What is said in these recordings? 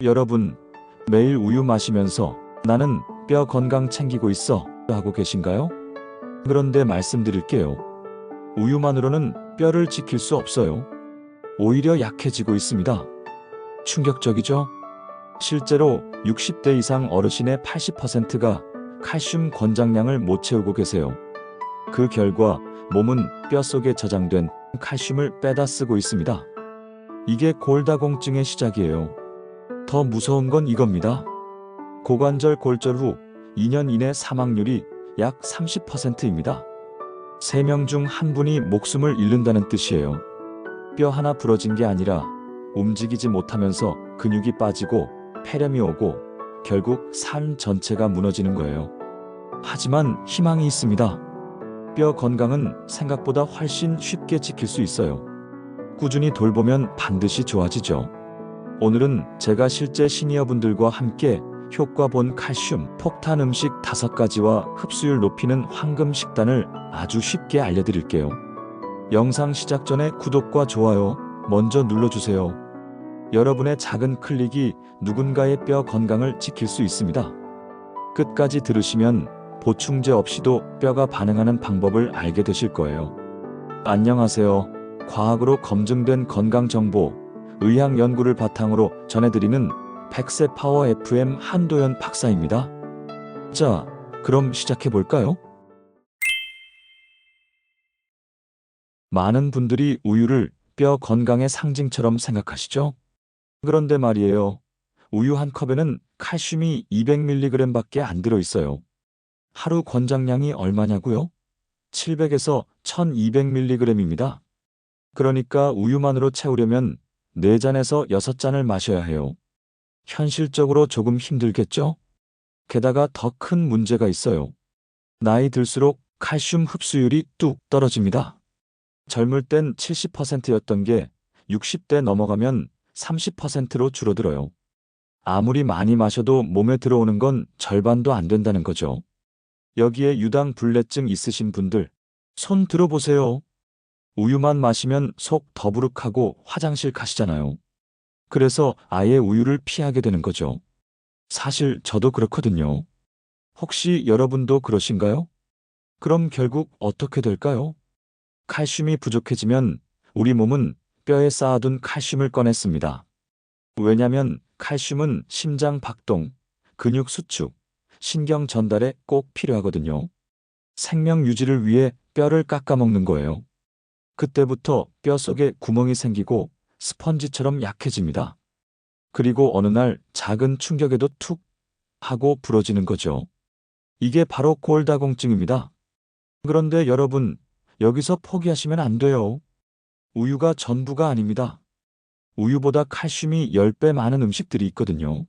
여러분, 매일 우유 마시면서 나는 뼈 건강 챙기고 있어 하고 계신가요? 그런데 말씀드릴게요. 우유만으로는 뼈를 지킬 수 없어요. 오히려 약해지고 있습니다. 충격적이죠? 실제로 60대 이상 어르신의 80%가 칼슘 권장량을 못 채우고 계세요. 그 결과 몸은 뼈 속에 저장된 칼슘을 빼다 쓰고 있습니다. 이게 골다공증의 시작이에요. 더 무서운 건 이겁니다. 고관절 골절 후 2년 이내 사망률이 약 30%입니다. 3명 중 1분이 목숨을 잃는다는 뜻이에요. 뼈 하나 부러진 게 아니라 움직이지 못하면서 근육이 빠지고 폐렴이 오고 결국 삶 전체가 무너지는 거예요. 하지만 희망이 있습니다. 뼈 건강은 생각보다 훨씬 쉽게 지킬 수 있어요. 꾸준히 돌보면 반드시 좋아지죠. 오늘은 제가 실제 시니어분들과 함께 효과 본 칼슘 폭탄 음식 5가지와 흡수율 높이는 황금 식단을 아주 쉽게 알려드릴게요. 영상 시작 전에 구독과 좋아요 먼저 눌러주세요. 여러분의 작은 클릭이 누군가의 뼈 건강을 지킬 수 있습니다. 끝까지 들으시면 보충제 없이도 뼈가 반응하는 방법을 알게 되실 거예요. 안녕하세요. 과학으로 검증된 건강 정보, 의학 연구를 바탕으로 전해드리는 백세 파워 FM 한도연 박사입니다. 자, 그럼 시작해볼까요? 많은 분들이 우유를 뼈 건강의 상징처럼 생각하시죠? 그런데 말이에요. 우유 한 컵에는 칼슘이 200mg 밖에 안 들어있어요. 하루 권장량이 얼마냐고요? 700에서 1200mg입니다. 그러니까 우유만으로 채우려면 4잔에서 6잔을 마셔야 해요. 현실적으로 조금 힘들겠죠? 게다가 더 큰 문제가 있어요. 나이 들수록 칼슘 흡수율이 뚝 떨어집니다. 젊을 땐 70%였던 게 60대 넘어가면 30%로 줄어들어요. 아무리 많이 마셔도 몸에 들어오는 건 절반도 안 된다는 거죠. 여기에 유당불내증 있으신 분들, 손 들어보세요. 우유만 마시면 속 더부룩하고 화장실 가시잖아요. 그래서 아예 우유를 피하게 되는 거죠. 사실 저도 그렇거든요. 혹시 여러분도 그러신가요? 그럼 결국 어떻게 될까요? 칼슘이 부족해지면 우리 몸은 뼈에 쌓아둔 칼슘을 꺼냈습니다. 왜냐면 칼슘은 심장 박동, 근육 수축, 신경 전달에 꼭 필요하거든요. 생명 유지를 위해 뼈를 깎아먹는 거예요. 그때부터 뼈 속에 구멍이 생기고 스펀지처럼 약해집니다. 그리고 어느 날 작은 충격에도 툭 하고 부러지는 거죠. 이게 바로 골다공증입니다. 그런데 여러분, 여기서 포기하시면 안 돼요. 우유가 전부가 아닙니다. 우유보다 칼슘이 10배 많은 음식들이 있거든요.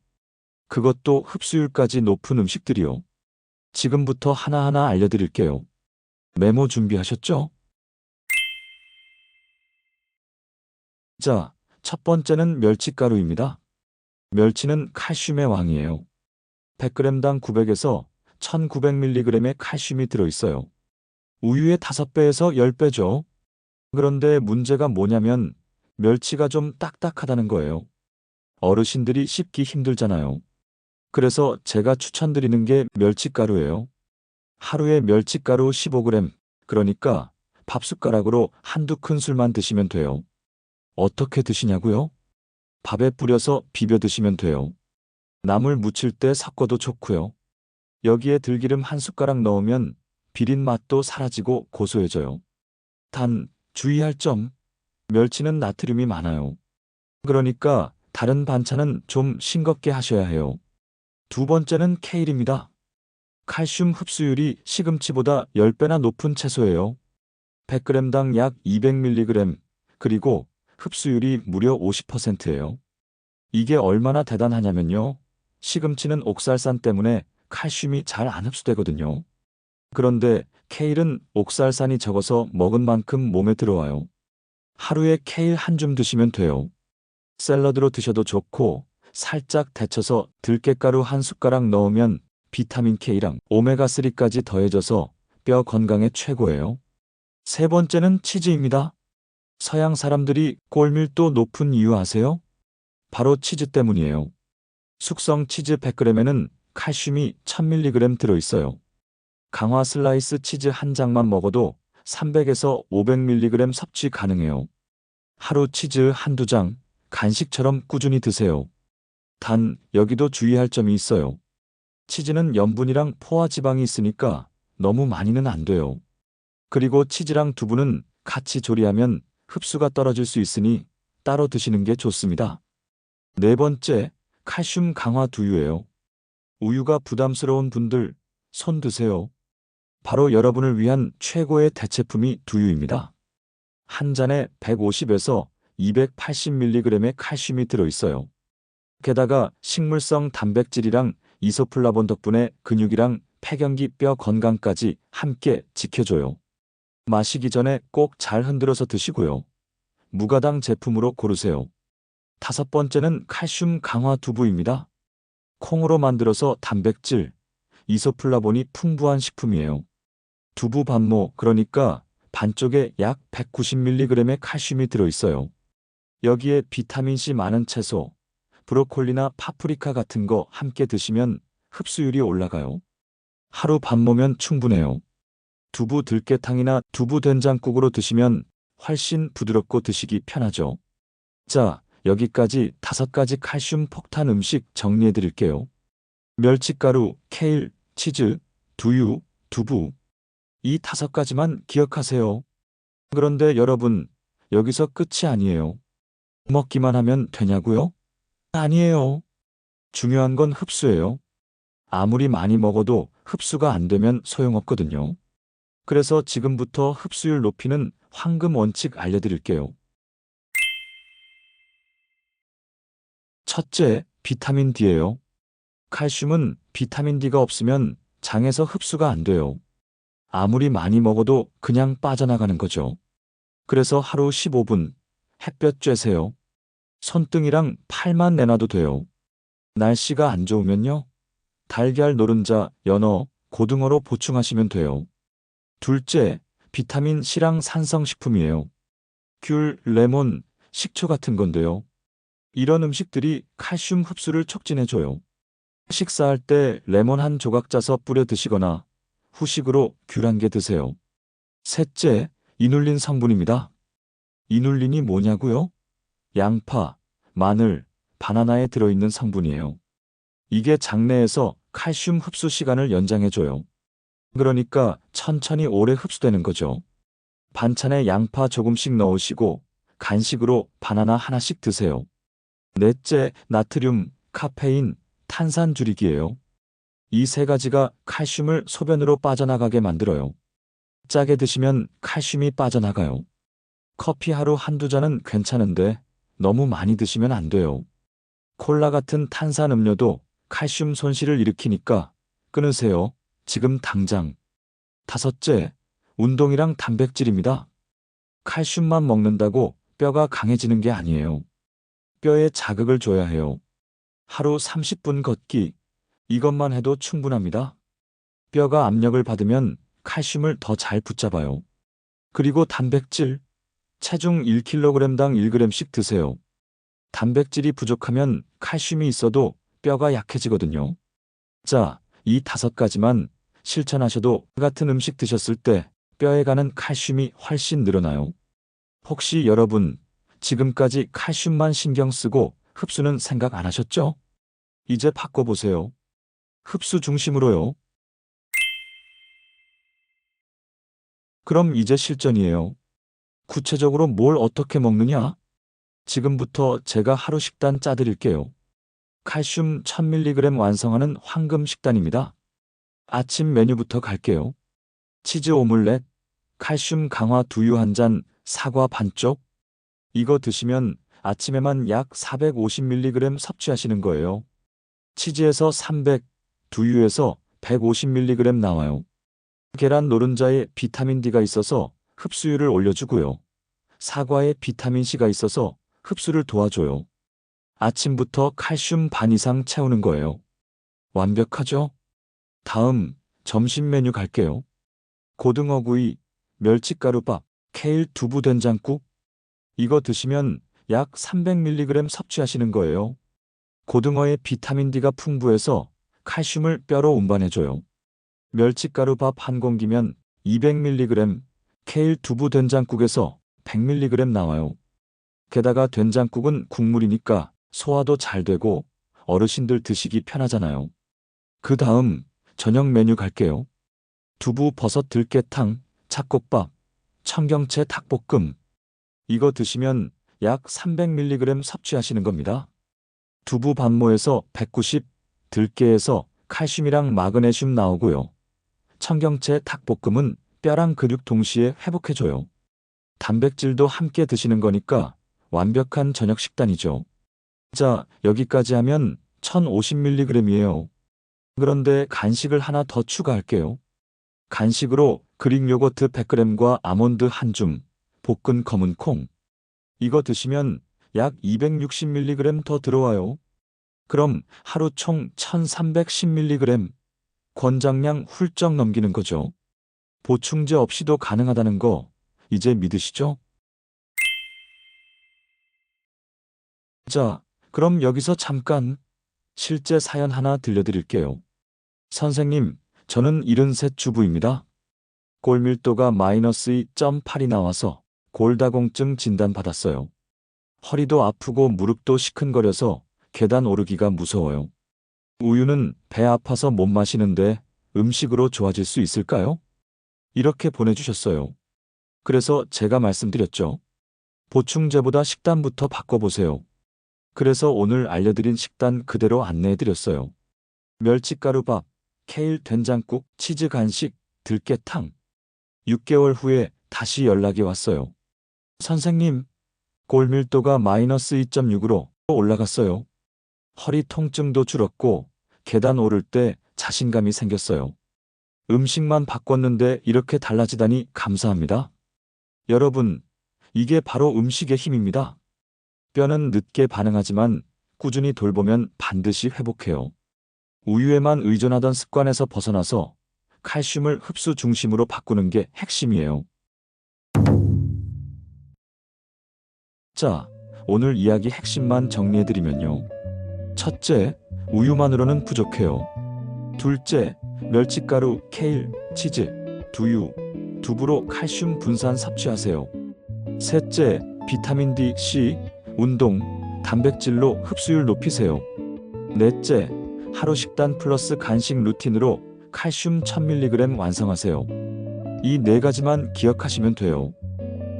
그것도 흡수율까지 높은 음식들이요. 지금부터 하나하나 알려드릴게요. 메모 준비하셨죠? 자, 첫 번째는 멸치가루입니다. 멸치는 칼슘의 왕이에요. 100g당 900에서 1900mg의 칼슘이 들어있어요. 우유의 5배에서 10배죠. 그런데 문제가 뭐냐면 멸치가 좀 딱딱하다는 거예요. 어르신들이 씹기 힘들잖아요. 그래서 제가 추천드리는 게 멸치가루예요. 하루에 멸치가루 15g, 그러니까 밥숟가락으로 한두 큰술만 드시면 돼요. 어떻게 드시냐고요? 밥에 뿌려서 비벼 드시면 돼요. 나물 무칠 때 섞어도 좋고요. 여기에 들기름 한 숟가락 넣으면 비린 맛도 사라지고 고소해져요. 단, 주의할 점, 멸치는 나트륨이 많아요. 그러니까 다른 반찬은 좀 싱겁게 하셔야 해요. 두 번째는 케일입니다. 칼슘 흡수율이 시금치보다 10배나 높은 채소예요. 100g당 약 200mg, 그리고 흡수율이 무려 50%예요. 이게 얼마나 대단하냐면요. 시금치는 옥살산 때문에 칼슘이 잘 안 흡수되거든요. 그런데 케일은 옥살산이 적어서 먹은 만큼 몸에 들어와요. 하루에 케일 한 줌 드시면 돼요. 샐러드로 드셔도 좋고 살짝 데쳐서 들깨가루 한 숟가락 넣으면 비타민 K랑 오메가3까지 더해져서 뼈 건강에 최고예요. 세 번째는 치즈입니다. 서양 사람들이 골밀도 높은 이유 아세요? 바로 치즈 때문이에요. 숙성 치즈 100g에는 칼슘이 1000mg 들어있어요. 강화 슬라이스 치즈 한 장만 먹어도 300에서 500mg 섭취 가능해요. 하루 치즈 한두 장, 간식처럼 꾸준히 드세요. 단, 여기도 주의할 점이 있어요. 치즈는 염분이랑 포화 지방이 있으니까 너무 많이는 안 돼요. 그리고 치즈랑 두부는 같이 조리하면 흡수가 떨어질 수 있으니 따로 드시는 게 좋습니다. 네 번째, 칼슘 강화 두유예요. 우유가 부담스러운 분들, 손 드세요. 바로 여러분을 위한 최고의 대체품이 두유입니다. 한 잔에 150에서 280mg의 칼슘이 들어있어요. 게다가 식물성 단백질이랑 이소플라본 덕분에 근육이랑 폐경기 뼈 건강까지 함께 지켜줘요. 마시기 전에 꼭 잘 흔들어서 드시고요. 무가당 제품으로 고르세요. 다섯 번째는 칼슘 강화 두부입니다. 콩으로 만들어서 단백질, 이소플라본이 풍부한 식품이에요. 두부 반모, 그러니까 반쪽에 약 190mg의 칼슘이 들어있어요. 여기에 비타민C 많은 채소, 브로콜리나 파프리카 같은 거 함께 드시면 흡수율이 올라가요. 하루 반모면 충분해요. 두부 들깨탕이나 두부 된장국으로 드시면 훨씬 부드럽고 드시기 편하죠. 자, 여기까지 5가지 칼슘 폭탄 음식 정리해 드릴게요. 멸치가루, 케일, 치즈, 두유, 두부. 이 5가지만 기억하세요. 그런데 여러분, 여기서 끝이 아니에요. 먹기만 하면 되냐고요? 아니에요. 중요한 건 흡수예요. 아무리 많이 먹어도 흡수가 안 되면 소용없거든요. 그래서 지금부터 흡수율 높이는 황금 원칙 알려드릴게요. 첫째, 비타민 D예요. 칼슘은 비타민 D가 없으면 장에서 흡수가 안 돼요. 아무리 많이 먹어도 그냥 빠져나가는 거죠. 그래서 하루 15분 햇볕 쬐세요. 손등이랑 팔만 내놔도 돼요. 날씨가 안 좋으면요. 달걀 노른자, 연어, 고등어로 보충하시면 돼요. 둘째, 비타민 C랑 산성식품이에요. 귤, 레몬, 식초 같은 건데요. 이런 음식들이 칼슘 흡수를 촉진해줘요. 식사할 때 레몬 한 조각 짜서 뿌려 드시거나 후식으로 귤 한 개 드세요. 셋째, 이눌린 성분입니다. 이눌린이 뭐냐고요? 양파, 마늘, 바나나에 들어있는 성분이에요. 이게 장내에서 칼슘 흡수 시간을 연장해줘요. 그러니까 천천히 오래 흡수되는 거죠. 반찬에 양파 조금씩 넣으시고 간식으로 바나나 하나씩 드세요. 넷째, 나트륨, 카페인, 탄산 줄이기예요. 이 3가지가 칼슘을 소변으로 빠져나가게 만들어요. 짜게 드시면 칼슘이 빠져나가요. 커피 하루 한두 잔은 괜찮은데 너무 많이 드시면 안 돼요. 콜라 같은 탄산 음료도 칼슘 손실을 일으키니까 끊으세요. 지금 당장. 다섯째, 운동이랑 단백질입니다. 칼슘만 먹는다고 뼈가 강해지는 게 아니에요. 뼈에 자극을 줘야 해요. 하루 30분 걷기, 이것만 해도 충분합니다. 뼈가 압력을 받으면 칼슘을 더 잘 붙잡아요. 그리고 단백질, 체중 1kg당 1g씩 드세요. 단백질이 부족하면 칼슘이 있어도 뼈가 약해지거든요. 자, 이 5가지만 실천하셔도 같은 음식 드셨을 때 뼈에 가는 칼슘이 훨씬 늘어나요. 혹시 여러분, 지금까지 칼슘만 신경 쓰고 흡수는 생각 안 하셨죠? 이제 바꿔보세요. 흡수 중심으로요. 그럼 이제 실전이에요. 구체적으로 뭘 어떻게 먹느냐? 지금부터 제가 하루 식단 짜드릴게요. 칼슘 1000mg 완성하는 황금 식단입니다. 아침 메뉴부터 갈게요. 치즈 오믈렛, 칼슘 강화 두유 한 잔, 사과 반쪽. 이거 드시면 아침에만 약 450mg 섭취하시는 거예요. 치즈에서 300, 두유에서 150mg 나와요. 계란 노른자에 비타민 D가 있어서 흡수율을 올려주고요. 사과에 비타민 C가 있어서 흡수를 도와줘요. 아침부터 칼슘 반 이상 채우는 거예요. 완벽하죠? 다음, 점심 메뉴 갈게요. 고등어구이, 멸치가루밥, 케일 두부 된장국. 이거 드시면 약 300mg 섭취하시는 거예요. 고등어의 비타민 D가 풍부해서 칼슘을 뼈로 운반해줘요. 멸치가루 밥 한 공기면 200mg, 케일 두부 된장국에서 100mg 나와요. 게다가 된장국은 국물이니까 소화도 잘 되고 어르신들 드시기 편하잖아요. 그 다음 저녁 메뉴 갈게요. 두부 버섯 들깨탕, 잡곡밥, 청경채 닭볶음. 이거 드시면 약 300mg 섭취하시는 겁니다. 두부 반모에서 190, 들깨에서 칼슘이랑 마그네슘 나오고요. 청경채 닭볶음은 뼈랑 근육 동시에 회복해줘요. 단백질도 함께 드시는 거니까 완벽한 저녁 식단이죠. 자, 여기까지 하면 1050mg이에요. 그런데 간식을 하나 더 추가할게요. 간식으로 그릭 요거트 100g과 아몬드 한 줌, 볶은 검은 콩. 이거 드시면 약 260mg 더 들어와요. 그럼 하루 총 1310mg, 권장량 훌쩍 넘기는 거죠. 보충제 없이도 가능하다는 거 이제 믿으시죠? 자, 그럼 여기서 잠깐 실제 사연 하나 들려드릴게요. 선생님, 저는 73 주부입니다. 골밀도가 마이너스 2.8이 나와서 골다공증 진단받았어요. 허리도 아프고 무릎도 시큰거려서 계단 오르기가 무서워요. 우유는 배 아파서 못 마시는데 음식으로 좋아질 수 있을까요? 이렇게 보내주셨어요. 그래서 제가 말씀드렸죠. 보충제보다 식단부터 바꿔보세요. 그래서 오늘 알려드린 식단 그대로 안내해드렸어요. 멸치가루밥, 케일 된장국, 치즈 간식, 들깨탕. 6개월 후에 다시 연락이 왔어요. 선생님, 골밀도가 마이너스 2.6으로 올라갔어요. 허리 통증도 줄었고 계단 오를 때 자신감이 생겼어요. 음식만 바꿨는데 이렇게 달라지다니 감사합니다. 여러분, 이게 바로 음식의 힘입니다. 뼈는 늦게 반응하지만 꾸준히 돌보면 반드시 회복해요. 우유에만 의존하던 습관에서 벗어나서 칼슘을 흡수 중심으로 바꾸는 게 핵심이에요. 자, 오늘 이야기 핵심만 정리해드리면요. 첫째, 우유만으로는 부족해요. 둘째, 멸치가루, 케일, 치즈, 두유, 두부로 칼슘 분산 섭취하세요. 셋째, 비타민 D, C, 운동, 단백질로 흡수율 높이세요. 넷째, 하루 식단 플러스 간식 루틴으로 칼슘 1000mg 완성하세요. 이 네 가지만 기억하시면 돼요.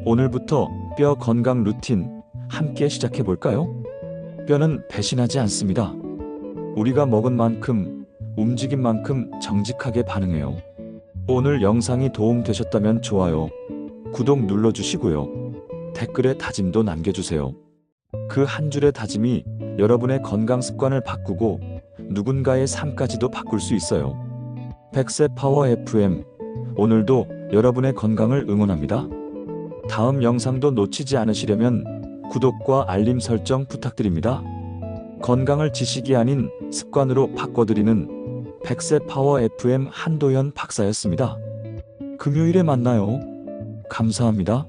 오늘부터 뼈 건강 루틴 함께 시작해 볼까요? 뼈는 배신하지 않습니다. 우리가 먹은 만큼, 움직인 만큼 정직하게 반응해요. 오늘 영상이 도움되셨다면 좋아요, 구독 눌러주시고요. 댓글에 다짐도 남겨주세요. 그 한 줄의 다짐이 여러분의 건강 습관을 바꾸고 누군가의 삶까지도 바꿀 수 있어요. 100세 파워 FM, 오늘도 여러분의 건강을 응원합니다. 다음 영상도 놓치지 않으시려면 구독과 알림 설정 부탁드립니다. 건강을 지식이 아닌 습관으로 바꿔드리는 100세 파워 FM 한도현 박사였습니다. 금요일에 만나요. 감사합니다.